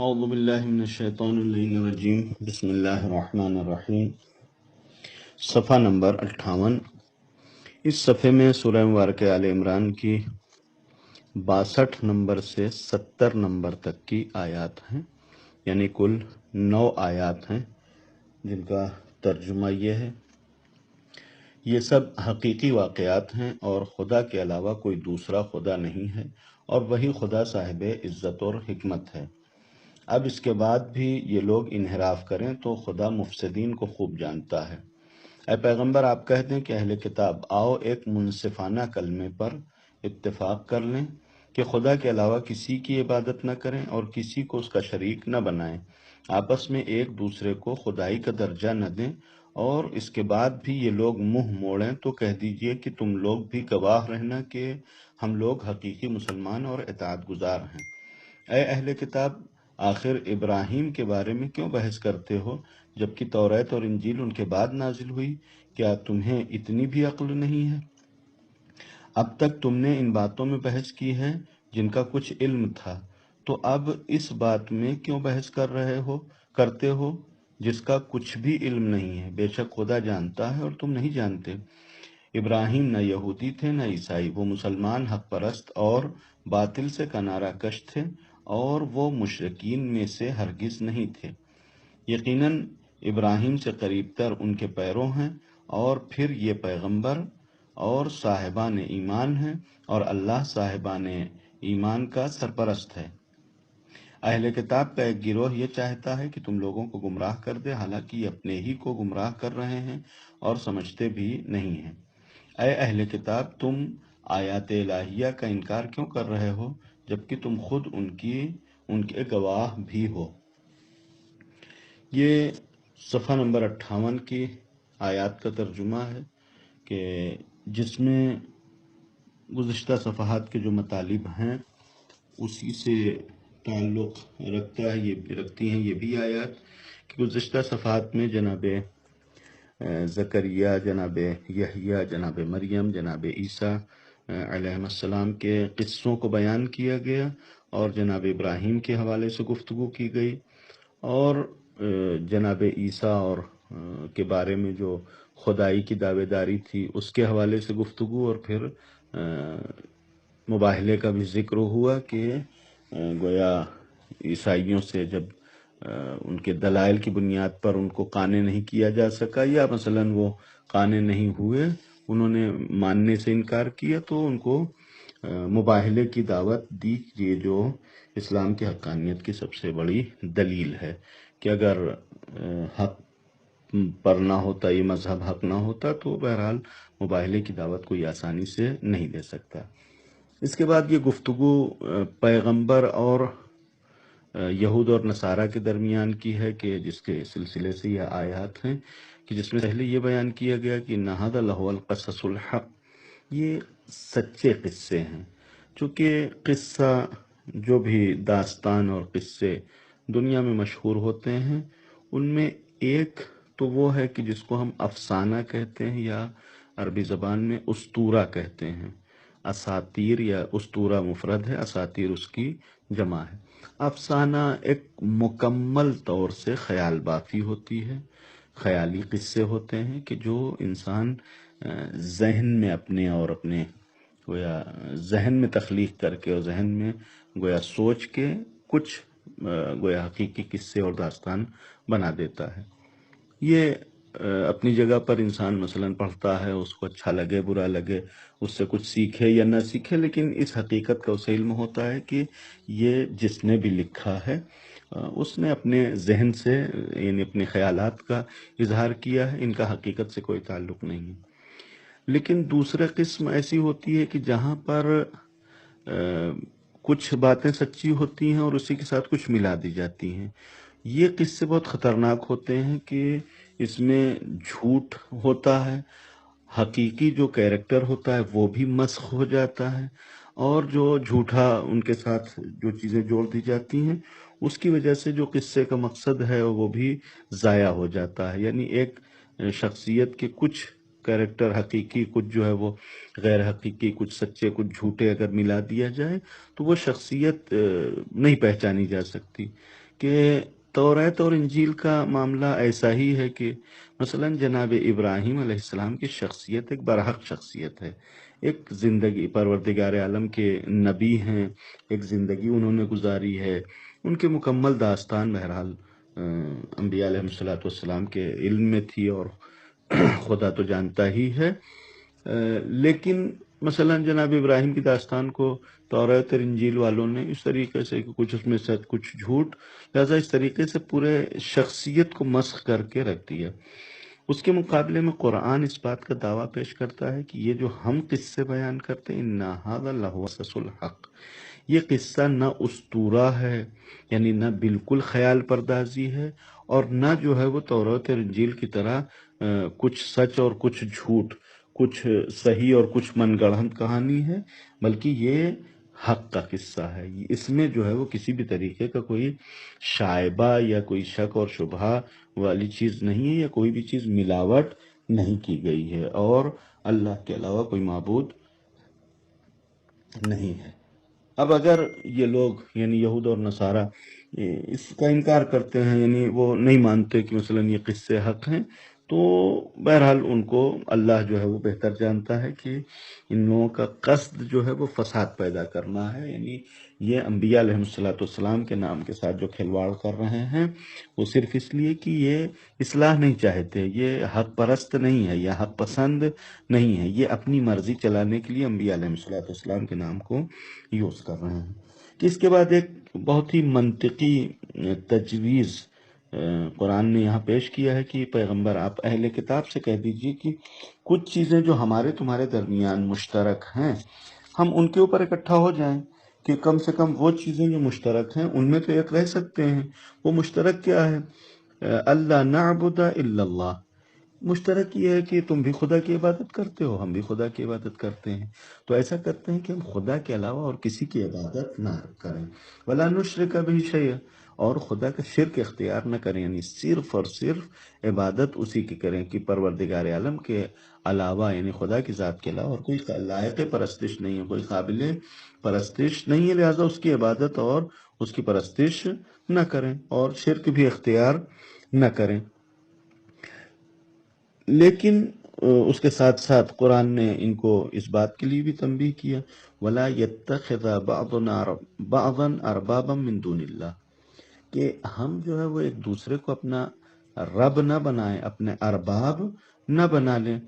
اعوذ باللہ من الشیطان الرجیم بسم اللہ الرحمن الرحیم۔ صفحہ نمبر 58۔ اس صفحے میں سورہ مبارکہ آل عمران کی 62 نمبر سے 70 نمبر تک کی آیات ہیں، یعنی کل 9 آیات ہیں جن کا ترجمہ یہ ہے: یہ سب حقیقی واقعات ہیں اور خدا کے علاوہ کوئی دوسرا خدا نہیں ہے، اور وہی خدا صاحب عزت اور حکمت ہے۔ اب اس کے بعد بھی یہ لوگ انحراف کریں تو خدا مفسدین کو خوب جانتا ہے۔ اے پیغمبر، آپ کہہ دیں کہ اہل کتاب، آؤ ایک منصفانہ کلمے پر اتفاق کر لیں کہ خدا کے علاوہ کسی کی عبادت نہ کریں اور کسی کو اس کا شریک نہ بنائیں، آپس میں ایک دوسرے کو خدائی کا درجہ نہ دیں، اور اس کے بعد بھی یہ لوگ منہ موڑیں تو کہہ دیجئے کہ تم لوگ بھی گواہ رہنا کہ ہم لوگ حقیقی مسلمان اور اطاعت گزار ہیں۔ اے اہل کتاب، آخر ابراہیم کے بارے میں کیوں بحث کرتے ہو جبکہ توریت اور انجیل ان کے بعد نازل ہوئی؟ کیا تمہیں اتنی بھی عقل نہیں ہے؟ اب تک تم نے ان باتوں میں بحث کی ہے جن کا کچھ علم تھا، تو اب اس بات میں کیوں بحث کرتے ہو جس کا کچھ بھی علم نہیں ہے؟ بے شک خدا جانتا ہے اور تم نہیں جانتے۔ ابراہیم نہ یہودی تھے نہ عیسائی، وہ مسلمان حق پرست اور باطل سے کنارہ کش تھے، اور وہ مشرکین میں سے ہرگز نہیں تھے۔ یقیناً ابراہیم سے قریب تر ان کے پیرو ہیں، اور پھر یہ پیغمبر اور صاحبان ایمان ہیں، اور اللہ صاحبان ایمان کا سرپرست ہے۔ اہل کتاب کا ایک گروہ یہ چاہتا ہے کہ تم لوگوں کو گمراہ کر دے، حالانکہ یہ اپنے ہی کو گمراہ کر رہے ہیں اور سمجھتے بھی نہیں ہیں۔ اے اہل کتاب، تم آیات الہیہ کا انکار کیوں کر رہے ہو جبکہ تم خود ان کے گواہ بھی ہو؟ یہ صفحہ نمبر 58 کی آیات کا ترجمہ ہے کہ جس میں گزشتہ صفحات کے جو مطالب ہیں اسی سے تعلق رکھتی ہیں یہ بھی آیات، کہ گزشتہ صفحات میں جناب زکریا، جناب یحییٰ، جناب مریم، جناب عیسیٰ علیہ السلام کے قصوں کو بیان کیا گیا، اور جناب ابراہیم کے حوالے سے گفتگو کی گئی، اور جناب عیسیٰ اور کے بارے میں جو خدائی کی دعوے داری تھی اس کے حوالے سے گفتگو، اور پھر مباہلے کا بھی ذکر ہوا کہ گویا عیسائیوں سے جب ان کے دلائل کی بنیاد پر ان کو قانع نہیں کیا جا سکا، یا مثلا وہ قانع نہیں ہوئے، انہوں نے ماننے سے انکار کیا، تو ان کو مباہلے کی دعوت دی، یہ جو اسلام کی حقانیت کی سب سے بڑی دلیل ہے کہ اگر حق پر نہ ہوتا، یہ مذہب حق نہ ہوتا، تو بہرحال مباہلے کی دعوت کوئی آسانی سے نہیں دے سکتا۔ اس کے بعد یہ گفتگو پیغمبر اور یہود اور نصارہ کے درمیان کی ہے، کہ جس کے سلسلے سے یہ آیات ہیں، کہ جس میں پہلے یہ بیان کیا گیا کہ ان ھذا لہو القصص الحق، یہ سچے قصے ہیں۔ چونکہ قصہ، جو بھی داستان اور قصے دنیا میں مشہور ہوتے ہیں، ان میں ایک تو وہ ہے کہ جس کو ہم افسانہ کہتے ہیں، یا عربی زبان میں اسطورہ کہتے ہیں۔ اساطیر یا اسطورہ مفرد ہے، اساطیر اس کی جمع ہے۔ افسانہ ایک مکمل طور سے خیال بافی ہوتی ہے، خیالی قصے ہوتے ہیں کہ جو انسان ذہن میں اپنے گویا ذہن میں تخلیق کر کے اور ذہن میں گویا سوچ کے کچھ گویا حقیقی قصے اور داستان بنا دیتا ہے۔ یہ اپنی جگہ پر انسان مثلا پڑھتا ہے، اس کو اچھا لگے برا لگے، اس سے کچھ سیکھے یا نہ سیکھے، لیکن اس حقیقت کا اسے علم ہوتا ہے کہ یہ جس نے بھی لکھا ہے اس نے اپنے ذہن سے، یعنی اپنے خیالات کا اظہار کیا ہے، ان کا حقیقت سے کوئی تعلق نہیں ہے۔ لیکن دوسرے قسم ایسی ہوتی ہے کہ جہاں پر کچھ باتیں سچی ہوتی ہیں اور اسی کے ساتھ کچھ ملا دی جاتی ہیں۔ یہ قصے بہت خطرناک ہوتے ہیں کہ اس میں جھوٹ ہوتا ہے، حقیقی جو کیریکٹر ہوتا ہے وہ بھی مسخ ہو جاتا ہے، اور جو جھوٹا ان کے ساتھ جو چیزیں جوڑ دی جاتی ہیں اس کی وجہ سے جو قصے کا مقصد ہے وہ بھی ضائع ہو جاتا ہے۔ یعنی ایک شخصیت کے کچھ کیریکٹر حقیقی، کچھ جو ہے وہ غیر حقیقی، کچھ سچے کچھ جھوٹے اگر ملا دیا جائے تو وہ شخصیت نہیں پہچانی جا سکتی، کہ توریت اور انجیل کا معاملہ ایسا ہی ہے کہ مثلا جناب ابراہیم علیہ السلام کی شخصیت ایک برحق شخصیت ہے، ایک زندگی پروردگار عالم کے نبی ہیں، ایک زندگی انہوں نے گزاری ہے، ان کے مکمل داستان بہرحال انبیاء علیہ الصلوۃ والسلام کے علم میں تھی، اور خدا تو جانتا ہی ہے۔ لیکن مثلا جناب ابراہیم کی داستان کو توریت اور انجیل والوں نے اس طریقے سے کہ کچھ اس میں سچ کچھ جھوٹ، لہذا اس طریقے سے پورے شخصیت کو مسخ کر کے رکھ دیا۔ اس کے مقابلے میں قرآن اس بات کا دعویٰ پیش کرتا ہے کہ یہ جو ہم قصے بیان کرتے ہیں، اِنَّ هَذَا لَهُوَ قَصَصُ الْحَقِّ، یہ قصہ نہ اسطورہ ہے، یعنی نہ بالکل خیال پردازی ہے، اور نہ جو ہے وہ توریت اور انجیل کی طرح کچھ سچ اور کچھ جھوٹ، کچھ صحیح اور کچھ من گڑھنت کہانی ہے، بلکہ یہ حق کا قصہ ہے۔ اس میں جو ہے وہ کسی بھی طریقے کا کوئی شائبہ یا کوئی شک اور شبہ والی چیز نہیں ہے، یا کوئی بھی چیز ملاوٹ نہیں کی گئی ہے، اور اللہ کے علاوہ کوئی معبود نہیں ہے۔ اب اگر یہ لوگ یعنی یہود اور نصارہ اس کا انکار کرتے ہیں، یعنی وہ نہیں مانتے کہ مثلا یہ قصے حق ہیں، تو بہرحال ان کو اللہ جو ہے وہ بہتر جانتا ہے کہ ان لوگوں کا قصد جو ہے وہ فساد پیدا کرنا ہے، یعنی یہ انبیاء علیہ الصلوۃ والسلام کے نام کے ساتھ جو کھلواڑ کر رہے ہیں وہ صرف اس لیے کہ یہ اصلاح نہیں چاہتے، یہ حق پرست نہیں ہے، یہ حق پسند نہیں ہے، یہ اپنی مرضی چلانے کے لیے انبیاء علیہ الصلوۃ والسلام کے نام کو یوز کر رہے ہیں۔ کہ اس کے بعد ایک بہت ہی منطقی تجویز قرآن نے یہاں پیش کیا ہے کہ پیغمبر آپ اہل کتاب سے کہہ دیجئے کہ کچھ چیزیں جو ہمارے تمہارے درمیان مشترک ہیں، ہم ان کے اوپر اکٹھا ہو جائیں، کہ کم سے کم وہ چیزیں جو مشترک ہیں ان میں تو ایک رہ سکتے ہیں۔ وہ مشترک کیا ہے؟ اللہ نعبد الا اللہ، مشترک یہ ہے کہ تم بھی خدا کی عبادت کرتے ہو، ہم بھی خدا کی عبادت کرتے ہیں، تو ایسا کرتے ہیں کہ ہم خدا کے علاوہ اور کسی کی عبادت نہ کریں، ولا نشرک بہ شیئا، اور خدا کا شرک اختیار نہ کریں، یعنی صرف اور صرف عبادت اسی کی کریں کہ پروردگار عالم کے علاوہ، یعنی خدا کی ذات کے علاوہ اور کوئی لائق پرستش نہیں ہے، کوئی قابل پرستش نہیں ہے، لہذا اس کی عبادت اور اس کی پرستش نہ کریں، اور شرک بھی اختیار نہ کریں۔ لیکن اس کے ساتھ ساتھ قرآن نے ان کو اس بات کے لیے بھی تنبیہ کیا، وَلَا يَتَّخِذَ بَعْضًا أَرْبَابًا مِّن دُونِ اللَّهِ، کہ ہم جو ہے وہ ایک دوسرے کو اپنا رب نہ بنائیں، اپنے ارباب نہ بنا لیں،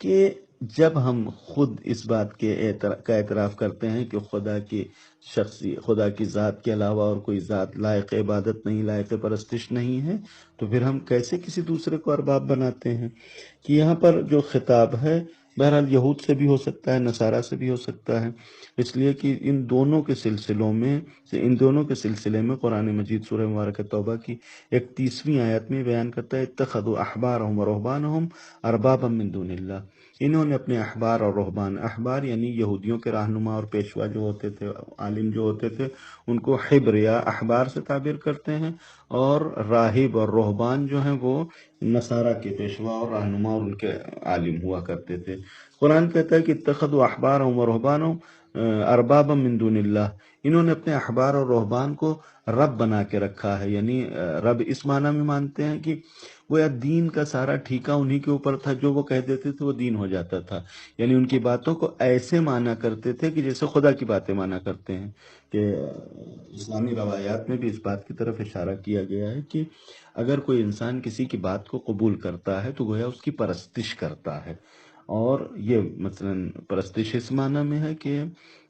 کہ جب ہم خود اس بات کا اعتراف کرتے ہیں کہ خدا کی ذات کے علاوہ اور کوئی ذات لائق عبادت نہیں، لائق پرستش نہیں ہے، تو پھر ہم کیسے کسی دوسرے کو ارباب بناتے ہیں؟ کہ یہاں پر جو خطاب ہے بہرحال یہود سے بھی ہو سکتا ہے، نصارہ سے بھی ہو سکتا ہے، اس لیے کہ ان دونوں کے سلسلے میں قرآن مجید سورہ مبارکہ توبہ کی 31ویں آیت میں بیان کرتا ہے، اتخذوا احبارهم ورهبانهم اربابا من دون اللہ، انہوں نے اپنے احبار اور رہبان، احبار یعنی یہودیوں کے رہنما اور پیشوا جو ہوتے تھے، عالم جو ہوتے تھے، ان کو حبر یا احبار سے تعبیر کرتے ہیں، اور راہب اور رہبان جو ہیں وہ نصارہ کے پیشوا اور رہنما اور ان کے عالم ہوا کرتے تھے۔ قرآن کہتا ہے کہ اتخذوا احبارهم ورهبانهم اربابا من دون اللہ، انہوں نے اپنے احبار اور رہبان کو رب بنا کے رکھا ہے، یعنی رب اس معنی میں مانتے ہیں کہ وہ یا دین کا سارا ٹھیکہ انہی کے اوپر تھا، جو وہ کہہ دیتے تھے وہ دین ہو جاتا تھا، یعنی ان کی باتوں کو ایسے مانا کرتے تھے کہ جیسے خدا کی باتیں مانا کرتے ہیں۔ کہ اسلامی روایات میں بھی اس بات کی طرف اشارہ کیا گیا ہے کہ اگر کوئی انسان کسی کی بات کو قبول کرتا ہے تو گویا اس کی پرستش کرتا ہے، اور یہ مثلا پرستش اس معنی میں ہے کہ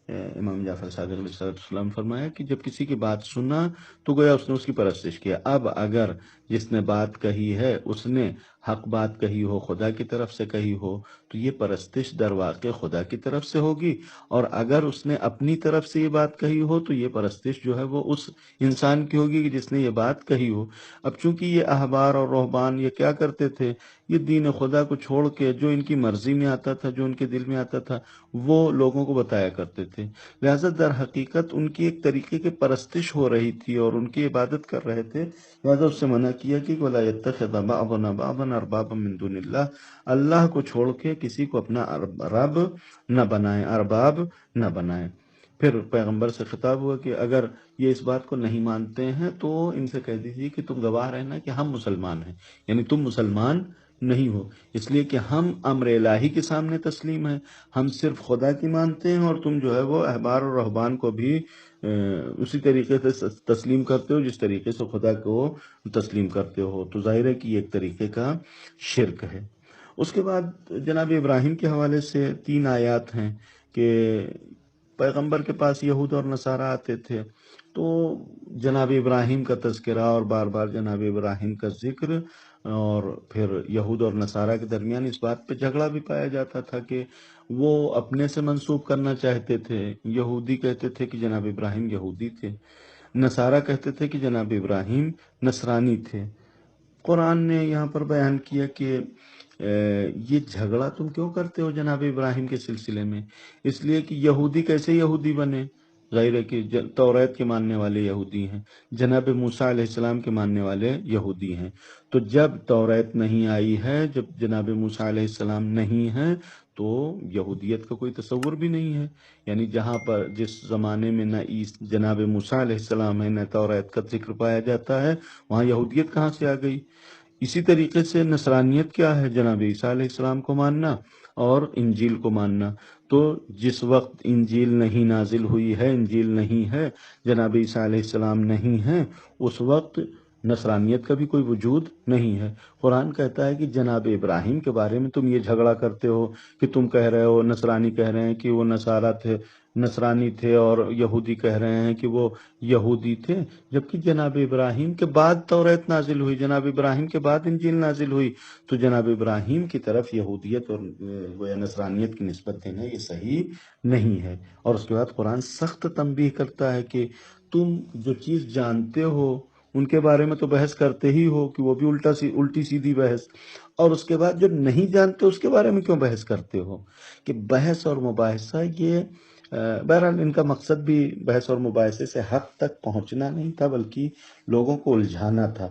امام جعفر صادق علیہ السلام فرمایا کہ جب کسی کی بات سنا تو گویا اس نے اس کی پرستش کیا۔ اب اگر جس نے بات کہی ہے اس نے حق بات کہی ہو، خدا کی طرف سے کہی ہو، تو یہ پرستش در واقع خدا کی طرف سے ہوگی، اور اگر اس نے اپنی طرف سے یہ بات کہی ہو تو یہ پرستش جو ہے وہ اس انسان کی ہوگی کہ جس نے یہ بات کہی ہو۔ اب چونکہ یہ احبار اور رہبان یہ کیا کرتے تھے، یہ دین خدا کو چھوڑ کے جو ان کی مرضی میں آتا تھا، جو ان کے دل میں آتا تھا، وہ لوگوں کو بتایا کرتے تھے، لہذا در حقیقت ان کی ایک طریقے کی پرستش ہو رہی تھی اور ان کی عبادت کر رہے تھے، لہذا اس سے منع کیا کہ وَلَا يَتَّخِذَ بَعْضُنَا بَعْضًا أَرْبَابًا مِّن دُونِ اللَّهِ، اللہ کو چھوڑ کے کسی کو اپنا رب نہ بنائیں، ارباب نہ بنائیں۔ پھر پیغمبر سے خطاب ہوا کہ اگر یہ اس بات کو نہیں مانتے ہیں تو ان سے کہہ دیجیے کہ تم گواہ رہنا کہ ہم مسلمان ہیں، یعنی تم مسلمان نہیں ہو، اس لیے کہ ہم امر الہی کے سامنے تسلیم ہیں، ہم صرف خدا کی مانتے ہیں، اور تم جو ہے وہ احبار اور رہبان کو بھی اسی طریقے سے تسلیم کرتے ہو جس طریقے سے خدا کو تسلیم کرتے ہو، تو ظاہر ہے کہ یہ ایک طریقے کا شرک ہے۔ اس کے بعد جناب ابراہیم کے حوالے سے 3 آیات ہیں کہ پیغمبر کے پاس یہود اور نصارہ آتے تھے، تو جناب ابراہیم کا تذکرہ اور بار بار جناب ابراہیم کا ذکر، اور پھر یہود اور نصارہ کے درمیان اس بات پہ جھگڑا بھی پایا جاتا تھا کہ وہ اپنے سے منسوب کرنا چاہتے تھے، یہودی کہتے تھے کہ جناب ابراہیم یہودی تھے، نصارہ کہتے تھے کہ جناب ابراہیم نصرانی تھے۔ قرآن نے یہاں پر بیان کیا کہ یہ جھگڑا تم کیوں کرتے ہو جناب ابراہیم کے سلسلے میں؟ اس لیے کہ یہودی کیسے یہودی بنے؟ ظاہر ہے کہ توریت کے ماننے والے یہودی ہیں، جناب موسیٰ علیہ السلام کے ماننے والے یہودی ہیں، تو جب توریت نہیں آئی ہے، جب جناب موسیٰ علیہ السلام نہیں ہیں، تو یہودیت کا کوئی تصور بھی نہیں ہے۔ یعنی جہاں پر جس زمانے میں نہ جناب موسیٰ علیہ السلام ہے، نہ توریت کا ذکر پایا جاتا ہے، وہاں یہودیت کہاں سے آ گئی؟ اسی طریقے سے نصرانیت کیا ہے؟ جناب عیسیٰ علیہ السلام کو ماننا اور انجیل کو ماننا۔ تو جس وقت انجیل نہیں نازل ہوئی ہے، انجیل نہیں ہے، جناب عیسیٰ علیہ السلام نہیں ہیں، اس وقت نصرانیت کا بھی کوئی وجود نہیں ہے۔ قرآن کہتا ہے کہ جناب ابراہیم کے بارے میں تم یہ جھگڑا کرتے ہو کہ تم کہہ رہے ہو، نصرانی کہہ رہے ہیں کہ وہ نصارہ تھے، نصرانی تھے، اور یہودی کہہ رہے ہیں کہ وہ یہودی تھے، جبکہ جناب ابراہیم کے بعد توریت نازل ہوئی، جناب ابراہیم کے بعد انجیل نازل ہوئی، تو جناب ابراہیم کی طرف یہودیت اور گویا نصرانیت کی نسبت دینا یہ صحیح نہیں ہے۔ اور اس کے بعد قرآن سخت تنبیہ کرتا ہے کہ تم جو چیز جانتے ہو ان کے بارے میں تو بحث کرتے ہی ہو، کہ وہ بھی الٹی سیدھی بحث، اور اس کے بعد جو نہیں جانتے اس کے بارے میں کیوں بحث کرتے ہو؟ کہ بحث اور مباحثہ یہ بہرحال ان کا مقصد بھی بحث اور مباحثے سے حق تک پہنچنا نہیں تھا، بلکہ لوگوں کو الجھانا تھا۔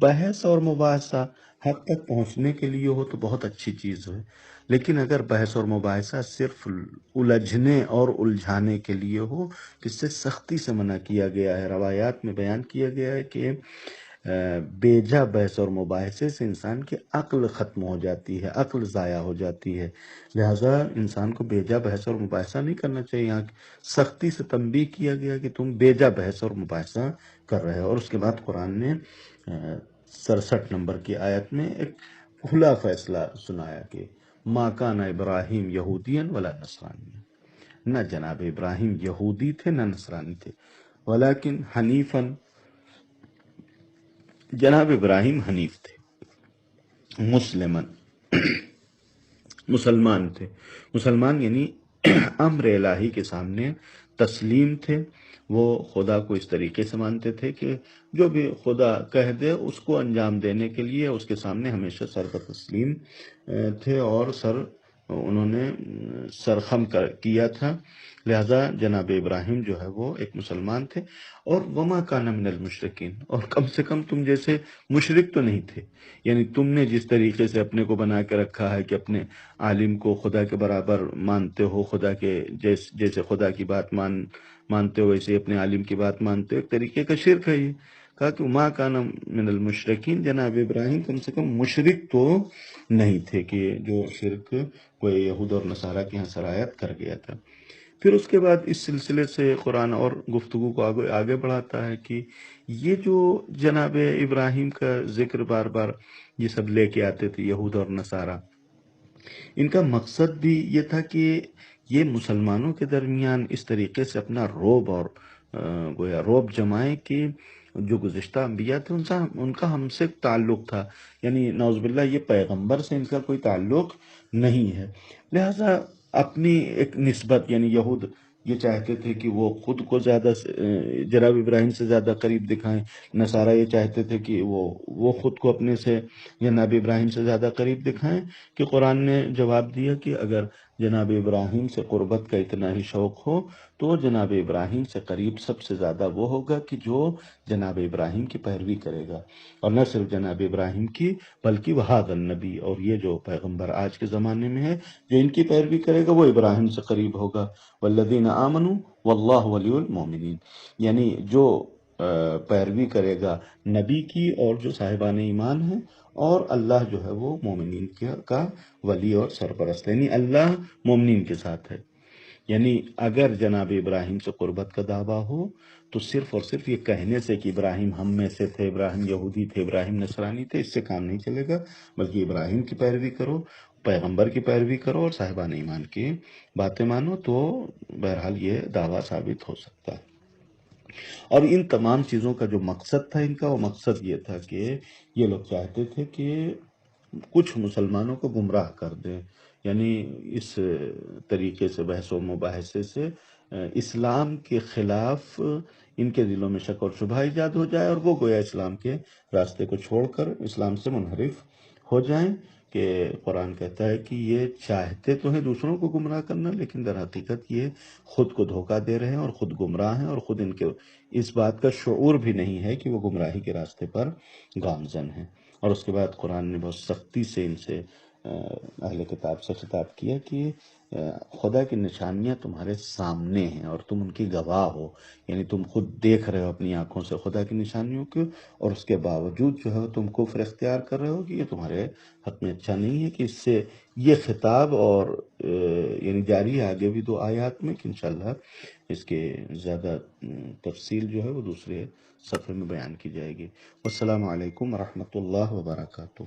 بحث اور مباحثہ حق تک پہنچنے کے لیے ہو تو بہت اچھی چیز ہے، لیکن اگر بحث اور مباحثہ صرف الجھنے اور الجھانے کے لیے ہو تو اس سے سختی سے منع کیا گیا ہے۔ روایات میں بیان کیا گیا ہے کہ بیجا بحث اور مباحثے سے انسان کی عقل ختم ہو جاتی ہے، عقل ضائع ہو جاتی ہے، لہذا انسان کو بیجا بحث اور مباحثہ نہیں کرنا چاہیے۔ یہاں سختی سے تنبیہ کیا گیا کہ تم بیجا بحث اور مباحثہ کر رہے ہو۔ اور اس کے بعد قرآن نے 67 نمبر کی آیت میں ایک کھلا فیصلہ سنایا کہ ما کان ابراہیم یہودین ولا نصرانی، نہ جناب ابراہیم یہودی تھے نہ نصرانی تھے، ولیکن حنیفاً، جناب ابراہیم حنیف تھے، مسلمن، مسلمان تھے، مسلمان یعنی امر الہی کے سامنے تسلیم تھے۔ وہ خدا کو اس طریقے سے مانتے تھے کہ جو بھی خدا کہہ دے اس کو انجام دینے کے لیے اس کے سامنے ہمیشہ سر پر تسلیم تھے، اور انہوں نے سرخم کیا تھا، لہذا جناب ابراہیم جو ہے وہ ایک مسلمان تھے۔ اور وما کان من المشرکین، اور کم سے کم تم جیسے مشرک تو نہیں تھے، یعنی تم نے جس طریقے سے اپنے کو بنا کے رکھا ہے کہ اپنے عالم کو خدا کے برابر مانتے ہو، خدا کے جیسے خدا کی بات مانتے ہو ویسے اپنے عالم کی بات مانتے ہو، ایک طریقے کا شرک ہے یہ۔ کہا کہ ما کان من المشرکین، جناب ابراہیم کم سے کم مشرک تو نہیں تھے، کہ جو شرک کوئی یہود اور نصارہ کے یہاں سرایت کر گیا تھا۔ پھر اس کے بعد اس سلسلے سے قرآن اور گفتگو کو آگے بڑھاتا ہے کہ یہ جو جناب ابراہیم کا ذکر بار بار یہ سب لے کے آتے تھے یہود اور نصارہ، ان کا مقصد بھی یہ تھا کہ یہ مسلمانوں کے درمیان اس طریقے سے اپنا روب اور گویا روب جمائیں کہ جو گزشتہ انبیاء تھے ان کا ہم سے تعلق تھا، یعنی نعوذ باللہ یہ پیغمبر سے ان کا کوئی تعلق نہیں ہے، لہذا اپنی ایک نسبت، یعنی یہود یہ چاہتے تھے کہ وہ خود کو زیادہ جناب ابراہیم سے زیادہ قریب دکھائیں، نصارہ یہ چاہتے تھے کہ وہ خود کو اپنے سے جناب ابراہیم سے زیادہ قریب دکھائیں، کہ قرآن نے جواب دیا کہ اگر جناب ابراہیم سے قربت کا اتنا ہی شوق ہو تو جناب ابراہیم سے قریب سب سے زیادہ وہ ہوگا کہ جو جناب ابراہیم کی پیروی کرے گا، اور نہ صرف جناب ابراہیم کی بلکہ وہذا النبی، اور یہ جو پیغمبر آج کے زمانے میں ہے جو ان کی پیروی کرے گا وہ ابراہیم سے قریب ہوگا۔ والذین آمنوا واللہ ولی المؤمنین، یعنی جو پیروی کرے گا نبی کی اور جو صاحبان ایمان ہیں، اور اللہ جو ہے وہ مومنین کا ولی اور سرپرست ہے، یعنی اللہ مومنین کے ساتھ ہے۔ یعنی اگر جناب ابراہیم سے قربت کا دعویٰ ہو تو صرف اور صرف یہ کہنے سے کہ ابراہیم ہم میں سے تھے، ابراہیم یہودی تھے، ابراہیم نصرانی تھے، اس سے کام نہیں چلے گا، بلکہ ابراہیم کی پیروی کرو، پیغمبر کی پیروی کرو اور صاحبان ایمان کی باتیں مانو، تو بہرحال یہ دعویٰ ثابت ہو سکتا ہے۔ اور ان تمام چیزوں کا جو مقصد تھا ان کا، وہ مقصد یہ تھا کہ یہ لوگ چاہتے تھے کہ کچھ مسلمانوں کو گمراہ کر دیں، یعنی اس طریقے سے بحث و مباحثے سے اسلام کے خلاف ان کے دلوں میں شک اور شبہ ایجاد ہو جائے، اور وہ گویا اسلام کے راستے کو چھوڑ کر اسلام سے منحرف ہو جائیں، کہ قرآن کہتا ہے کہ یہ چاہتے تو ہیں دوسروں کو گمراہ کرنا، لیکن در حقیقت یہ خود کو دھوکہ دے رہے ہیں اور خود گمراہ ہیں، اور خود ان کے اس بات کا شعور بھی نہیں ہے کہ وہ گمراہی کے راستے پر گامزن ہیں۔ اور اس کے بعد قرآن نے بہت سختی سے ان سے اہل کتاب سے خطاب کیا کہ خدا کی نشانیاں تمہارے سامنے ہیں اور تم ان کی گواہ ہو، یعنی تم خود دیکھ رہے ہو اپنی آنکھوں سے خدا کی نشانیوں کو، اور اس کے باوجود جو ہے تم کفر اختیار کر رہے ہو، کہ یہ تمہارے حق میں اچھا نہیں ہے۔ کہ اس سے یہ خطاب اور یعنی جاری ہے آگے بھی 2 آیات میں، کہ انشاءاللہ اس کے زیادہ تفصیل جو ہے وہ دوسرے صفحے میں بیان کی جائے گی۔ والسلام علیکم ورحمۃ اللہ وبرکاتہ۔